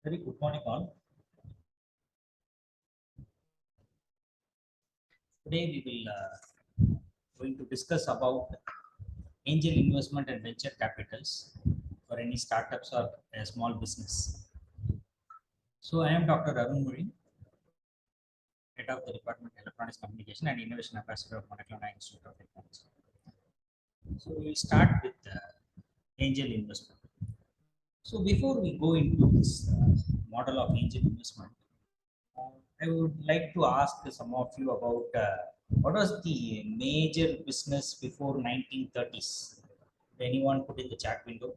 Very good morning, all. Today we will going to discuss about angel investment and venture capitals for any startups or a small business. So I am Dr. Arun Muri, head of the Department of Electronics Communication and Innovation Ambassador of Molecular Institute of Technology. So we will start with angel investment. So before we go into this model of angel investment, I would like to ask some of you about what was the major business before 1930s? Anyone put in the chat window?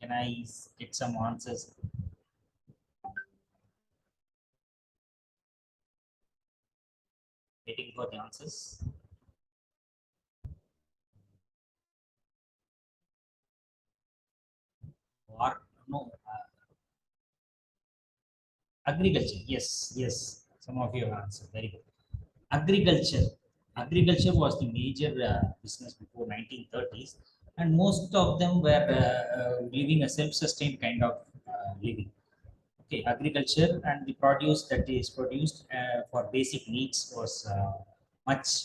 Can I get some answers? Waiting for the answers. Or no? Agriculture. Yes, yes. Some of you have answered. Very good. Agriculture. Agriculture was the major business before 1930s, and most of them were living a self-sustained kind of living. Okay, agriculture and the produce that is produced for basic needs was much.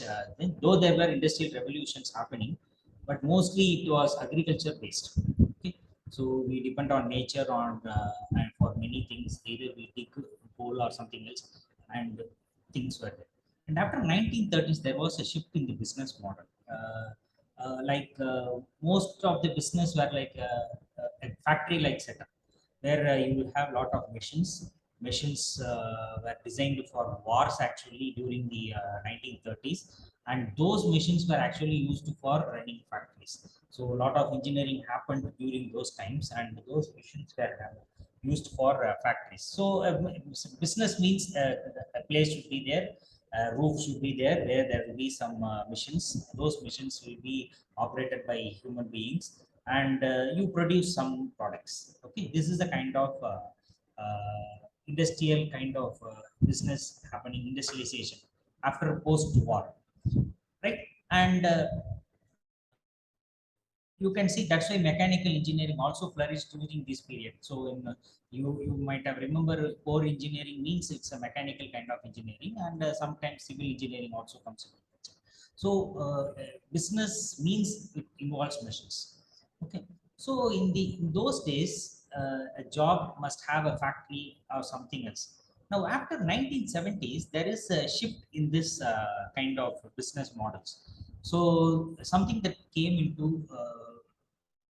Though there were industrial revolutions happening, but mostly it was agriculture based. Okay, so we depend on nature on and for many things. Either we dig coal or something else, and things were there. And after 1930s, there was a shift in the business model. Most of the business were like a factory-like setup where you will have a lot of machines. Machines were designed for wars actually during the 1930s, and those machines were actually used for running factories. So a lot of engineering happened during those times, and those machines were used for factories. So business means a place should be there, roof should be there where there will be some machines. Those machines will be operated by human beings, and you produce some products. Okay, this is the kind of industrial kind of business happening, industrialization after post-war, right? And you can see that's why mechanical engineering also flourished during this period. So in you might have remember core engineering means it's a mechanical kind of engineering, and sometimes civil engineering also comes into picture. So business means it involves machines. Okay, so in those days a job must have a factory or something else. Now after 1970s there is a shift in this kind of business models. So something that came into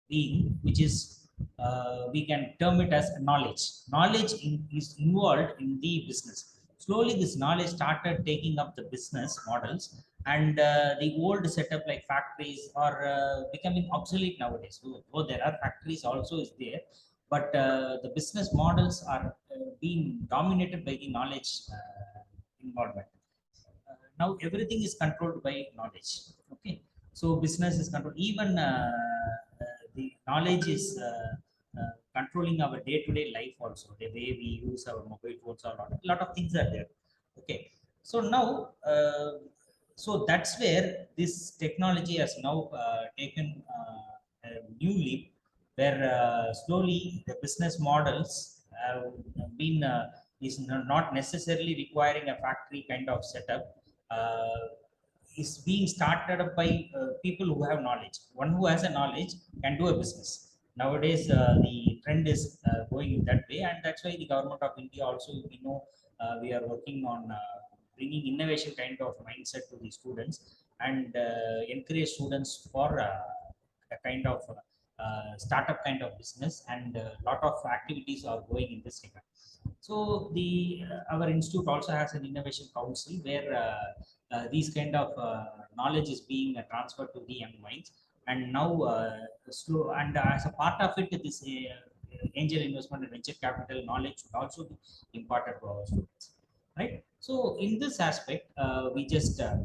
being, which is we can term it as knowledge. Knowledge is involved in the business. Slowly, this knowledge started taking up the business models, and the old setup like factories are becoming obsolete nowadays. Though there are factories also is there, but the business models are being dominated by the knowledge involvement. Now everything is controlled by knowledge. Okay, so business is controlled. Even the knowledge is controlling our day-to-day life also. The way we use our mobile phones, or a lot of things are there. Okay, so now, so that's where this technology has now taken a new leap, where slowly the business models have been is not necessarily requiring a factory kind of setup. Is being started up by people who have knowledge. One who has a knowledge can do a business. Nowadays, the trend is going in that way, and that's why the government of India also, we are working on bringing innovation kind of mindset to the students, and encourage students for a kind of startup kind of business, and a lot of activities are going in this regard. So the our institute also has an innovation council where these kind of knowledge is being transferred to the young minds, and now slow and as a part of it, this angel investment and venture capital knowledge should also be imparted to our students, right? So in this aspect, we just uh,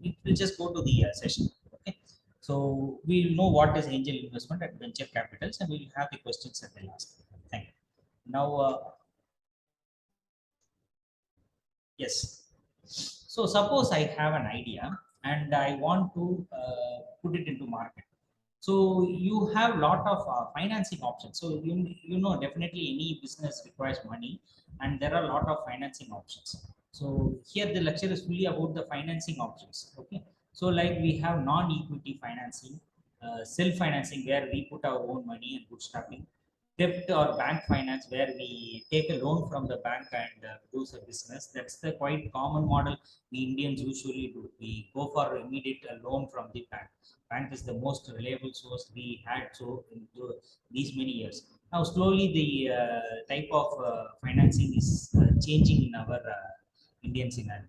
we'll just go to the session. Okay, so we'll know what is angel investment and venture capitals, and we'll have the questions at the last. Thank you. Now, yes. So suppose I have an idea and I want to put it into market. So you have lot of financing options. So you know definitely any business requires money, and there are a lot of financing options. So here the lecture is fully about the financing options. Okay, so like we have non-equity financing, self financing where we put our own money and bootstrapping, debt or bank finance where we take a loan from the bank and do a business. That's the quite common model we Indians usually do. We go for immediate loan from the bank. Bank is the most reliable source we had so into these many years. Now slowly the type of financing is changing in our Indian scenario.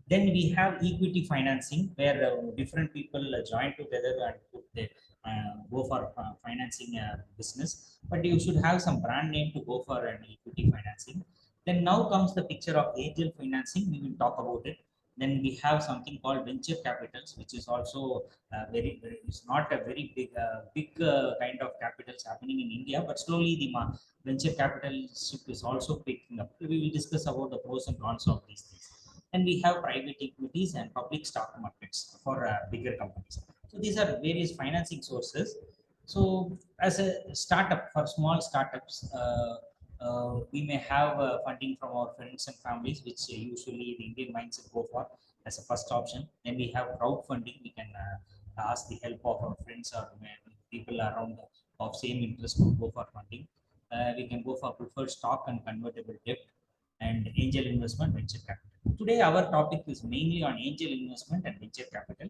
Then we have equity financing where different people join together and put the go for financing business, but you should have some brand name to go for an equity financing. Then now comes the picture of angel financing. We will talk about it. Then we have something called venture capitals, which is also very it's not a very big kind of capitals happening in India, but slowly the venture capitalship is also picking up. We will discuss about the pros and cons of these things. And we have private equities and public stock markets for bigger companies. So these are various financing sources. So as a startup, for small startups, we may have funding from our friends and families, which usually the Indian mindset go for as a first option. Then we have crowdfunding. We can ask the help of our friends or people around of same interest to go for funding. We can go for preferred stock and convertible debt, and angel investment, venture capital. Today, our topic is mainly on angel investment and venture capital.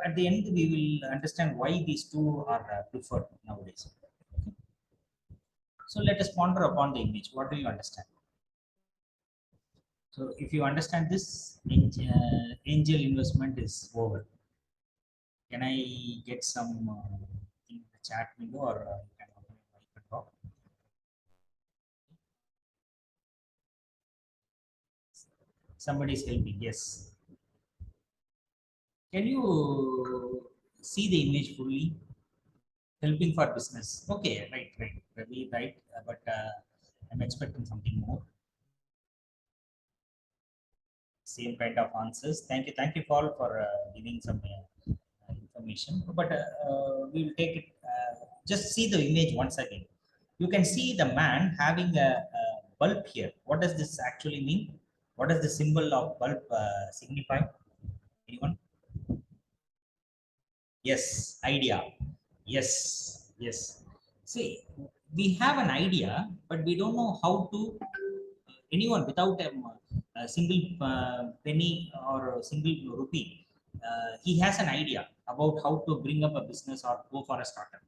At the end, we will understand why these two are preferred nowadays. Okay. So let us ponder upon the image. What do you understand? So if you understand this, angel investment is over. Can I get some in the chat window, or you can open your mic and talk? Somebody is helping. Yes. Can you see the image fully? Helping for business. Okay, right. Ravi, right. But I'm expecting something more. Same kind of answers. Thank you, Paul, for giving some information. But we will take it. Just see the image once again. You can see the man having a bulb here. What does this actually mean? What does the symbol of bulb signify? Anyone? Yes, idea. Yes. See, we have an idea, but we don't know how to. Anyone without a single penny or a single rupee, he has an idea about how to bring up a business or go for a startup.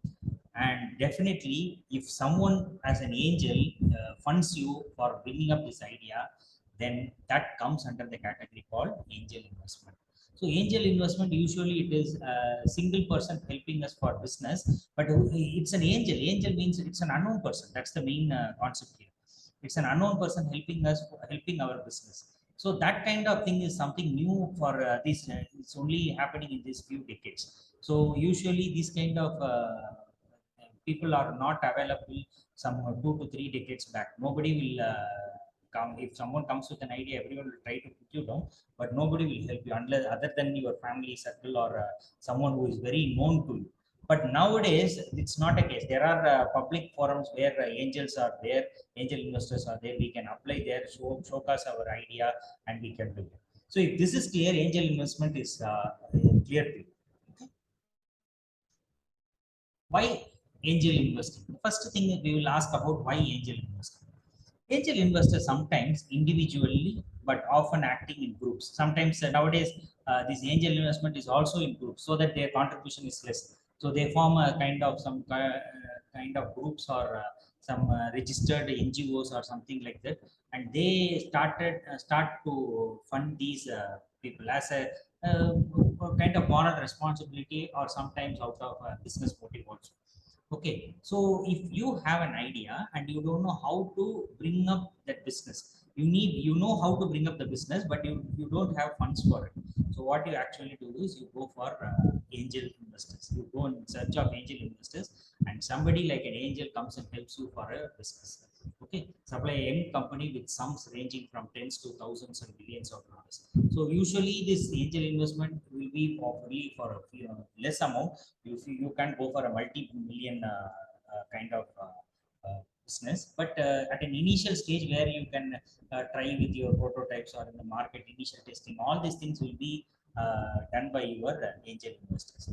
And definitely, if someone as an angel funds you for bringing up this idea, then that comes under the category called angel investment. So angel investment, usually it is a single person helping us for business, but it's an angel. Angel means it's an unknown person. That's the main concept here. It's an unknown person helping us, helping our business. So that kind of thing is something new for this. It's only happening in these few decades. So usually these kind of people are not available some 2 to 3 decades back. Nobody will come. If someone comes with an idea, everyone will try to put you down, but nobody will help you unless other than your family circle or someone who is very known to you. But nowadays it's not a case. There are public forums where angels are there, angel investors are there. We can apply there, showcase our idea, and we can do it. So if this is clear, angel investment is clear to you. Why angel investing? The first thing we will ask about why angel investing. Angel investors sometimes individually, but often acting in groups. Sometimes nowadays, this angel investment is also in groups so that their contribution is less. So they form a kind of some kind of groups or some registered NGOs or something like that, and they start to fund these people as a kind of moral responsibility, or sometimes out of business motive also. Okay, so if you have an idea and you don't know how to bring up that business, you know how to bring up the business, but you don't have funds for it. So what you actually do is you go for angel investors. You go in search of angel investors, and somebody like an angel comes and helps you for a business. Okay, supply a young company with sums ranging from tens to thousands and billions of dollars. So usually this angel investment will be probably for a few, less amount. You can go for a multi-million kind of business, but at an initial stage where you can try with your prototypes or in the market initial testing, all these things will be done by your angel investors.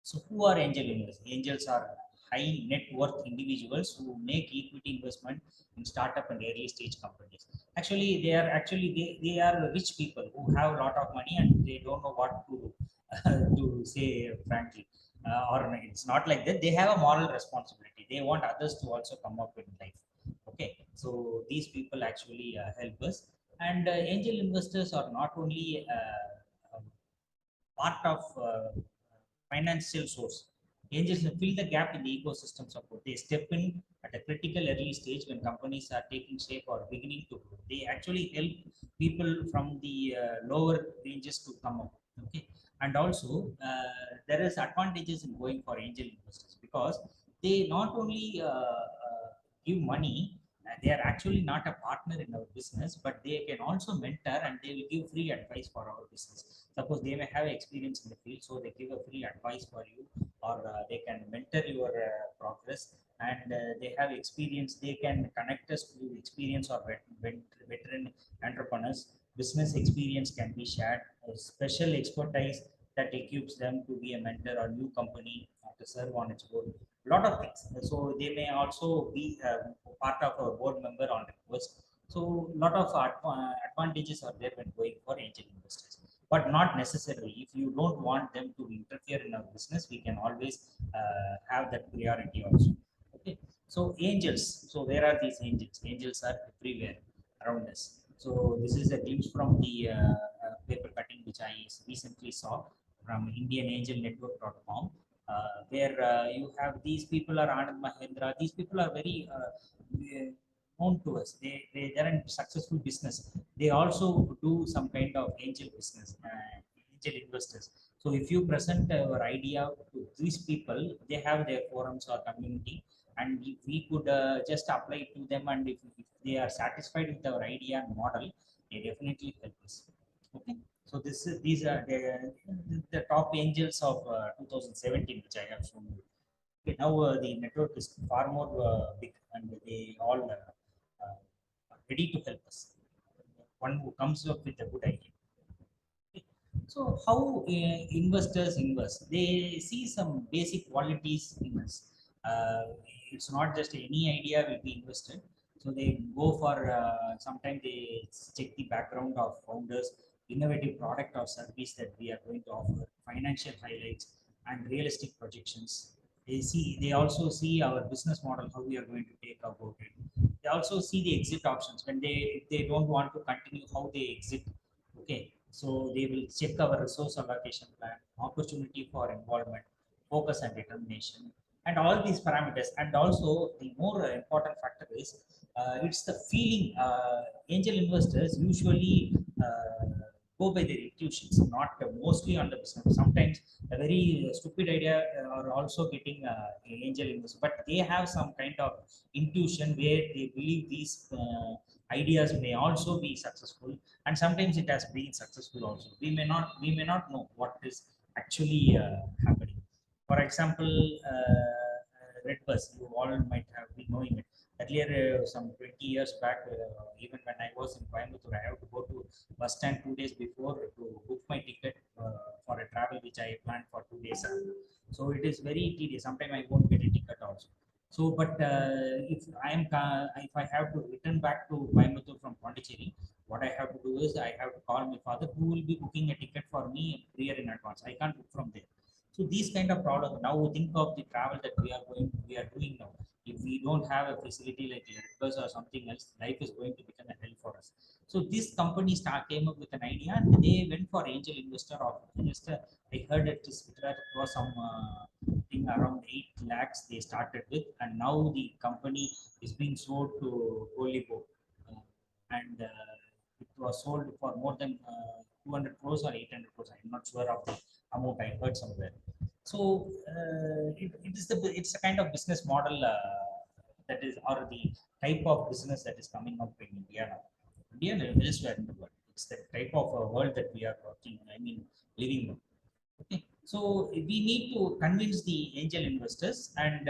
So who are angel investors? Angels are high net worth individuals who make equity investment in startup and early stage companies. They are rich people who have a lot of money and they don't know what to do, to say frankly. Or it's not like that. They have a moral responsibility. They want others to also come up in life. Okay, so these people actually help us. And angel investors are not only part of financial source. Angels fill the gap in the ecosystem support. They step in at a critical early stage when companies are taking shape or beginning to grow. They actually help people from the lower ranges to come up. Okay, and also there is advantages in going for angel investors because they not only give money, they are actually not a partner in our business, but they can also mentor and they will give free advice for our business. Suppose they may have experience in the field, so they give a free advice for you, or they can mentor your progress, and they have experience. They can connect us to experience or veteran entrepreneurs. Business experience can be shared, special expertise that equips them to be a mentor or new company to serve on its board. A lot of things. So they may also be part of a board member on request. So a lot of advantages are there when going for angel investors, but not necessarily. If you don't want them to interfere in our business, we can always have that priority also. Okay, so angels. So where are these angels? Angels are everywhere around us. So this is a glimpse from the paper cutting which I recently saw from indianangelnetwork.com, where you have these people are Anand Mahendra. These people are very known to us. They're in successful business. They also do some kind of angel business, angel investors. So if you present your idea to these people, they have their forums or community, and if we could just apply it to them, and if they are satisfied with our idea and model, they definitely help us. Okay, so these are the top angels of 2017 which I have shown you. Okay, now the network is far more big, and they all are ready to help us. One who comes up with a good idea. Okay. So how investors invest? They see some basic qualities in us. It's not just any idea will be invested. So they go for sometimes they check the background of founders, innovative product or service that we are going to offer, financial highlights, and realistic projections. They also see our business model, how we are going to take about it. They also see the exit options when if they don't want to continue, how they exit. Okay, so they will check our resource allocation plan, opportunity for involvement, focus and determination, and all these parameters. And also the more important factor is it's the feeling. Angel investors usually go by their intuitions, not mostly on the business. Sometimes a very stupid idea are also getting angel investors, but they have some kind of intuition where they believe these ideas may also be successful, and sometimes it has been successful also. We may not know what is actually happening. For example, Redbus, you all might have been knowing it. Earlier, some 20 years back, even when I was in Coimbatore, I have to go to bus stand 2 days before to book my ticket for a travel which I planned for 2 days. So it is very tedious. Sometimes I won't get a ticket also. So, but if I have to return back to Coimbatore from Pondicherry, what I have to do is I have to call my father, who will be booking a ticket for me a year in advance. I can't book from there. So these kind of problems. Now think of the travel that we are doing now. If we don't have a facility like Airbus or something else, life is going to become a hell for us. So this company came up with an idea and they went for angel investor. Or just I heard it was some thing around 8 lakhs they started with, and now the company is being sold to Golibo, and it was sold for more than 200 crores or 800 crores. I'm not sure of the amount. I heard somewhere. So it's a kind of business model that is, or the type of business that is coming up in India now. India and elsewhere in the world. It's the type of world that we are working, living in. Okay. So we need to convince the angel investors, and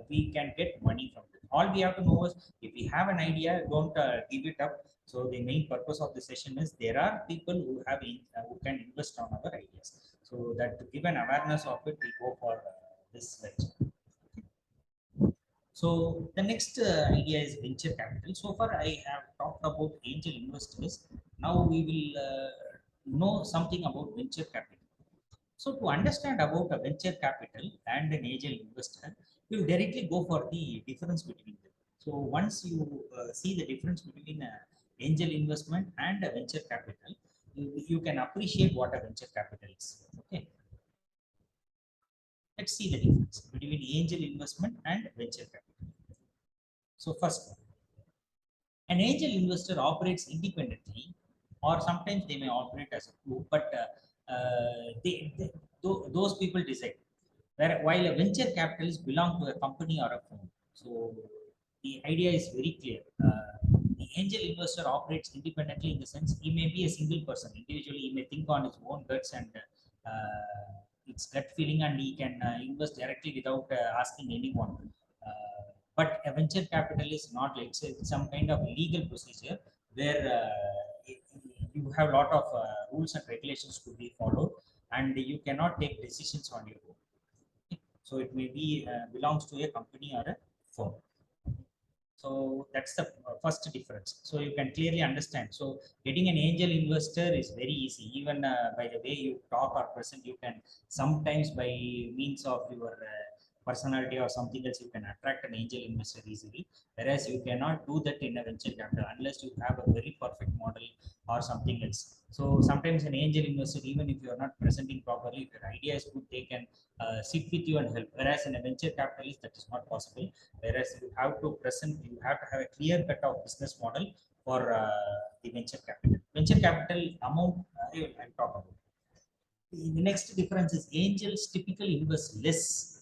we can get money from them. All we have to know is, if we have an idea, don't give it up. So the main purpose of the session is, there are people who have who can invest on our ideas. So that, to give an awareness of it, we go for this lecture. So the next idea is venture capital. So far I have talked about angel investors. Now we will know something about venture capital. So to understand about a venture capital and an angel investor, you will directly go for the difference between them. So once you see the difference between angel investment and a venture capital, you can appreciate what a venture capital is. Okay. Let's see the difference between angel investment and venture capital. So first, an angel investor operates independently, or sometimes they may operate as a group, but those people decide. While a venture capitalist belong to a company or a firm. So the idea is very clear. The angel investor operates independently, in the sense he may be a single person. Individually, he may think on his own guts and it's gut feeling, and he can invest directly without asking anyone. But a venture capital is not like, it's some kind of legal procedure where you have a lot of rules and regulations to be followed, and you cannot take decisions on your own. So it may be belongs to a company or a firm. So that's the first difference. So you can clearly understand. So getting an angel investor is very easy. Even by the way you talk or present, you can sometimes, by means of your personality or something else, you can attract an angel investor easily. Whereas you cannot do that in a venture capital unless you have a very perfect model or something else. So sometimes an angel investor, even if you are not presenting properly, if your idea is good, they can sit with you and help. Whereas in a venture capitalist, that is not possible. Whereas you have to present, you have to have a clear cut of business model for the venture capital. Venture capital amount, I'll talk about. The next difference is, angels typically invest less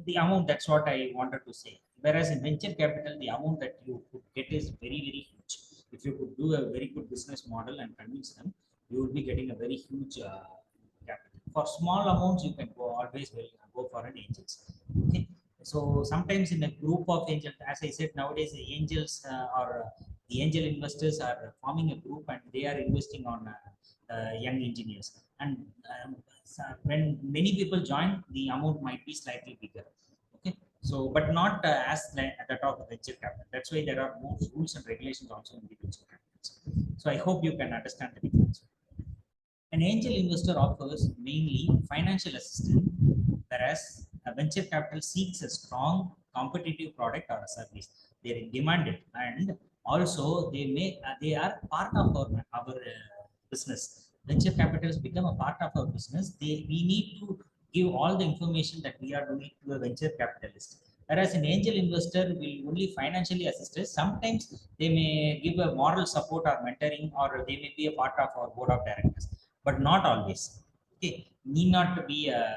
the amount. That's what I wanted to say. Whereas in venture capital, the amount that you could get is very, very huge. If you could do a very good business model and convince them, you will be getting a very huge capital. For small amounts, you can always go for an angels. Okay. So sometimes in a group of angels, as I said, nowadays the angels or the angel investors are forming a group, and they are investing on young engineers. And when many people join, the amount might be slightly bigger. Okay. So, but not as at the top of venture capital. That's why there are more rules and regulations also in the venture capital. So I hope you can understand the difference. An angel investor offers mainly financial assistance, whereas a venture capital seeks a strong competitive product or a service. They demand it, and also they are part of our business. Venture capitals become a part of our business. We need to give all the information that we are doing to a venture capitalist. Whereas an angel investor will only financially assist us. Sometimes they may give a moral support or mentoring, or they may be a part of our board of directors, but not always. Okay, need not to be a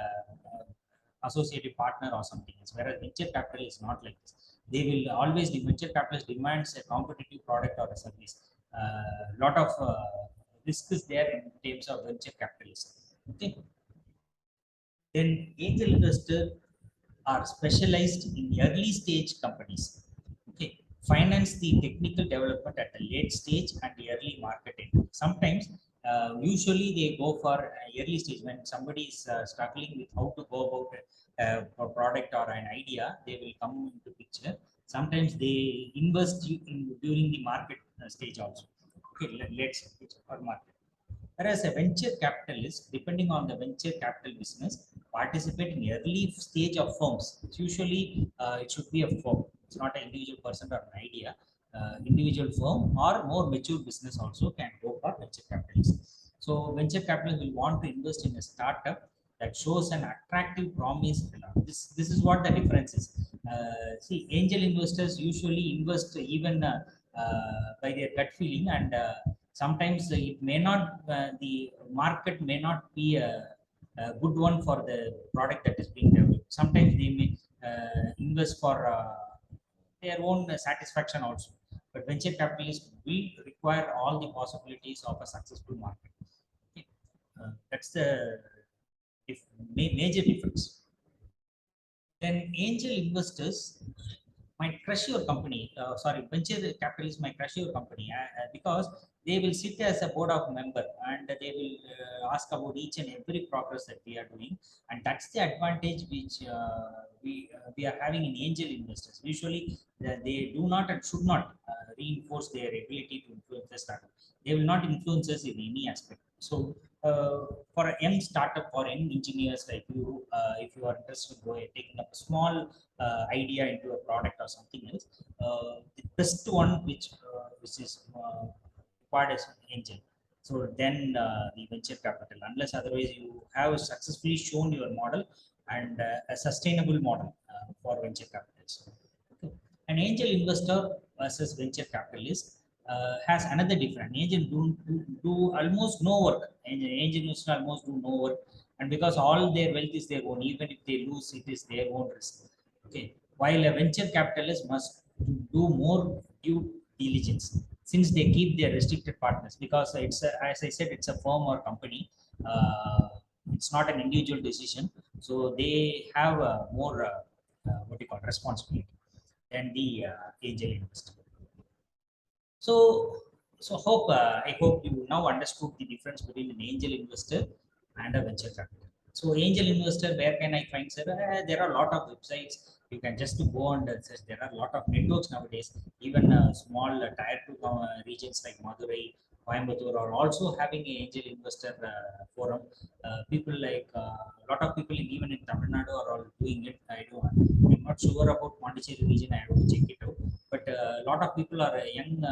associated partner or something else. Whereas venture capital is not like this. They will always, the venture capitalist demands a competitive product or a service. Lot of risk is there in terms of venture capitalism. Okay. Then angel investors are specialized in early stage companies. Okay, finance the technical development at the late stage and the early marketing. Sometimes, usually they go for early stage when somebody is struggling with how to go about a product or an idea. They will come into picture. Sometimes they invest during the market stage also. Okay, late stage or market. Whereas a venture capitalist, depending on the venture capital business, participate in early stage of firms. It's usually it should be a firm. It's not an individual person or an idea. Individual firm or more mature business also can go for venture capitalism. So venture capitalists will want to invest in a startup that shows an attractive promise. This is what the difference is. See, angel investors usually invest even by their gut feeling, and sometimes it may not, the market may not be a good one for the product that is being developed. Sometimes they may invest for their own satisfaction also. But venture capitalists will require all the possibilities of a successful market. Okay. That's the major difference. Then angel investors might crush your company. Sorry, venture capitalists might crush your company because they will sit as a board of member and they will ask about each and every progress that we are doing, and that's the advantage which we are having in angel investors. Usually, they do not and should not reinforce their ability to influence the startup. They will not influence us in any aspect. So. For a young startup or young engineers like you, if you are interested in taking up a small idea into a product or something else, the best one which is required as an angel. So then the venture capital, unless otherwise you have successfully shown your model and a sustainable model for venture capitals. Okay. An angel investor versus venture capitalist has another difference. Angel do almost no work. Angel investor almost do no work, and because all their wealth is their own, even if they lose, it is their own risk. Okay. While a venture capitalist must do more due diligence since they keep their restricted partners, because it's a, as I said, it's a firm or company. Uh, it's not an individual decision, so they have more what you call responsibility than the angel investor. So, I hope you now understood the difference between an angel investor and a venture capital. So, angel investor, where can I find? Sir, there are a lot of websites. You can just go on and search. There are a lot of networks nowadays. Even small tier two regions like Madurai, Coimbatore are also having an angel investor forum. People like a lot of people even in Tamil Nadu are all doing it. I'm not sure about Pondicherry region. I have to check it out. But a lot of people are young,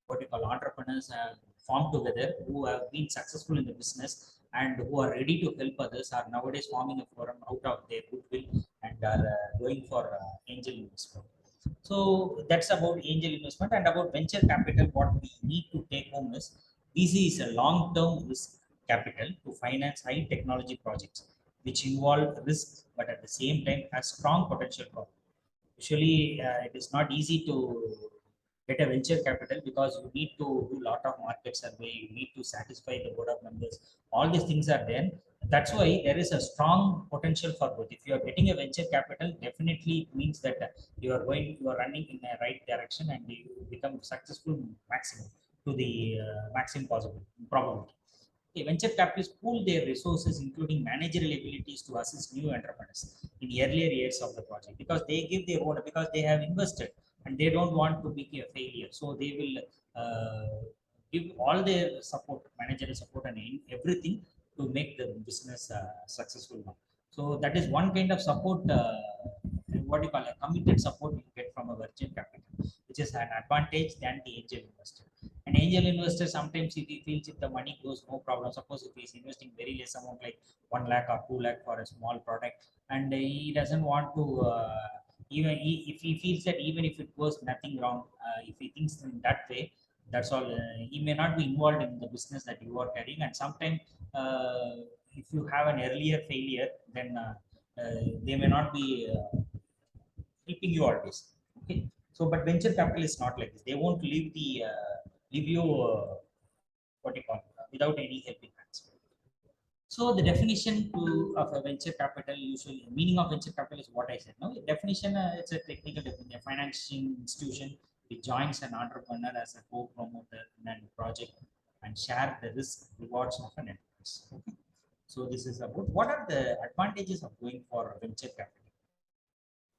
what you call entrepreneurs, have formed together who have been successful in the business and who are ready to help others are nowadays forming a forum out of their goodwill and are going for angel investment. So that's about angel investment. And about venture capital, what we need to take home is this is a long-term risk capital to finance high technology projects which involve risk but at the same time has strong potential for. Usually, it is not easy to get a venture capital because you need to do a lot of market survey, you need to satisfy the board of members. All these things are there. That's why there is a strong potential for growth. If you are getting a venture capital, definitely it means that you are running in the right direction and you become successful maximum to the maximum possible probability. Okay, venture capitalists pool their resources, including managerial abilities, to assist new entrepreneurs in earlier years of the project because they give their own, because they have invested and they don't want to be a failure. So they will give all their support, managerial support, and everything to make the business successful one. So that is one kind of support, what you call a committed support you get from a venture capital, which is an advantage than the angel investor. An angel investor sometimes if he feels if the money goes, no problem. Suppose if he's investing very less amount like 1 lakh or 2 lakh for a small product, and he doesn't want to if he feels that even if it goes nothing wrong, if he thinks in that way, that's all. He may not be involved in the business that you are carrying, and sometimes if you have an earlier failure, then they may not be helping you always. Okay. So, but venture capital is not like this. They won't leave you what you call without any helping hands. So the definition of a venture capital, usually meaning of venture capital is what I said. No, definition it's a technical definition. A financial institution which joins an entrepreneur as a co-promoter in a project and share the risk rewards of an enterprise. Okay. So this is about what are the advantages of going for venture capital.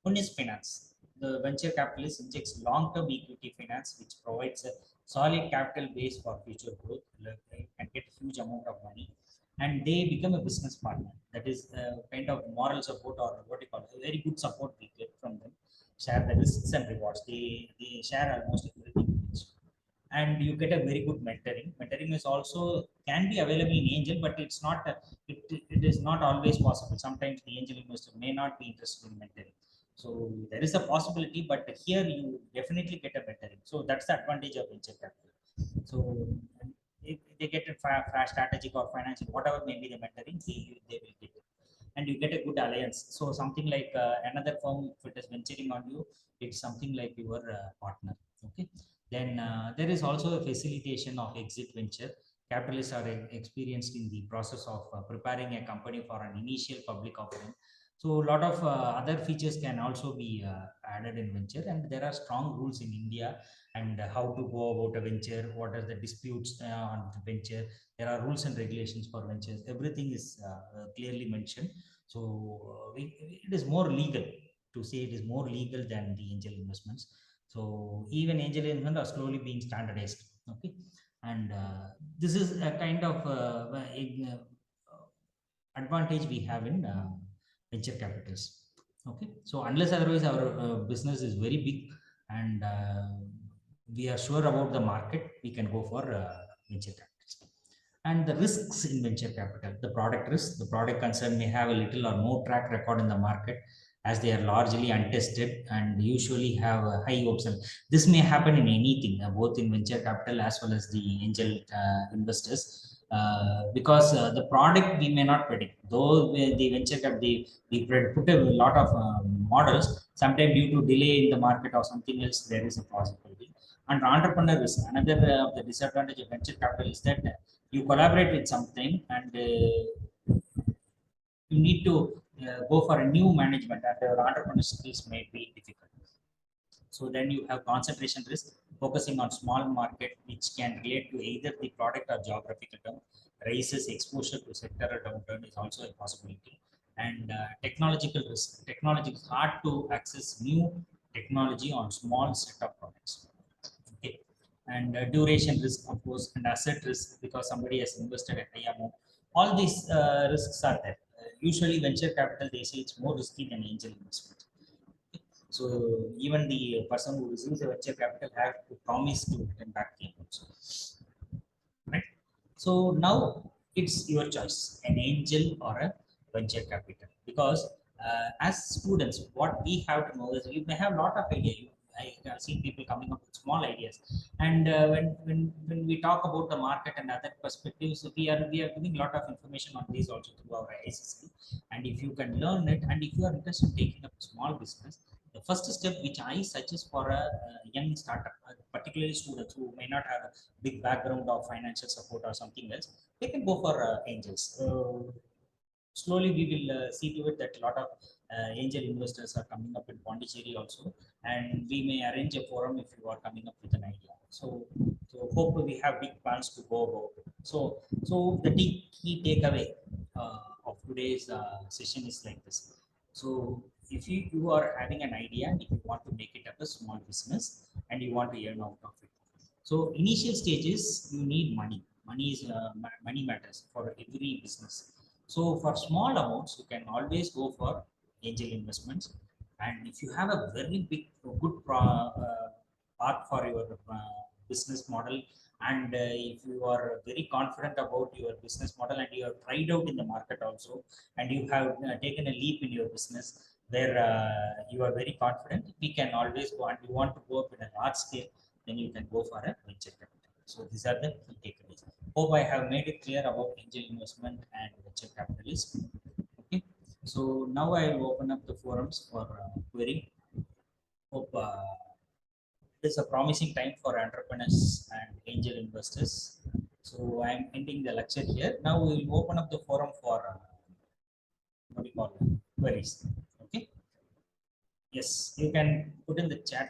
One is finance. The venture capitalist injects long-term equity finance, which provides a solid capital base for future growth. They can get huge amount of money, and they become a business partner. That is kind of moral support or what you call it, a very good support we get from them. Share the risks and rewards. They share almost everything with each, and you get a very good mentoring. Mentoring is also can be available in angel, but it's not it is not always possible. Sometimes the angel investor may not be interested in mentoring, so there is a possibility, but here you definitely get a mentoring. So that's the advantage of venture capital. So if they get a strategic or financial, whatever may be the mentoring, they will get it. and you get a good alliance. So something like another firm, if it is venturing on you, it's something like your partner. Okay. Then there is also a facilitation of exit venture. Capitalists are experienced in the process of preparing a company for an initial public offering. So a lot of other features can also be added in venture, and there are strong rules in India and how to go about a venture, what are the disputes on the venture. There are rules and regulations for ventures. Everything is clearly mentioned. So it is more legal to say, it is more legal than the angel investments. So even angel investment are slowly being standardized. Okay. And this is a kind of advantage we have in venture capitals. Okay. So unless otherwise our business is very big and we are sure about the market, we can go for venture capitals. And the risks in venture capital, the product risk, the product concern may have a little or no track record in the market, as they are largely untested and usually have high hopes. And this may happen in anything, both in venture capital as well as the angel investors, because the product we may not predict. Though the venture capital, they put a lot of models, sometimes due to delay in the market or something else, there is a possibility. And entrepreneur risk, another of the disadvantage of venture capital is that you collaborate with something and you need to go for a new management, and your entrepreneur skills may be difficult. So then you have concentration risk, focusing on small market which can relate to either the product or geographical term. Raises exposure to sectoral downturn is also a possibility. And technological risk, technology is hard to access new technology on small set of products. Okay. And duration risk, of course, and asset risk, because somebody has invested a high amount. All these risks are there. Usually venture capital, they say it's more risky than angel investment. So even the person who receives a venture capital have to promise to return back the amount. Right. So now it's your choice, an angel or a venture capital, because as students, what we have to know is you may have a lot of idea. I have seen people coming up with small ideas, and when we talk about the market and other perspectives, we are giving a lot of information on these also through our ICC. And if you can learn it, and if you are interested in taking up a small business, the first step which I suggest for a young startup, particularly students who may not have a big background of financial support or something else, they can go for angels. Slowly we will see to it that a lot of angel investors are coming up in Pondicherry also, and we may arrange a forum if you are coming up with an idea. So hope we have big plans to go about. So the key takeaway of today's session is like this. So if you are having an idea and if you want to make it up a small business and you want to earn out of it, so initial stages you need money. Money matters for every business. So for small amounts, you can always go for angel investments. And if you have a very big, good path for your business model, and if you are very confident about your business model and you have tried out in the market also, and you have taken a leap in your business where you are very confident, we can always go, and you want to go up in a large scale, then you can go for a venture capital. So these are the key takeaways. Hope I have made it clear about angel investment and venture capitalism. Okay. So now I will open up the forums for query. Hope it is a promising time for entrepreneurs and angel investors. So I am ending the lecture here. Now we will open up the forum for what do you call it? Queries. Okay. Yes, you can put in the chat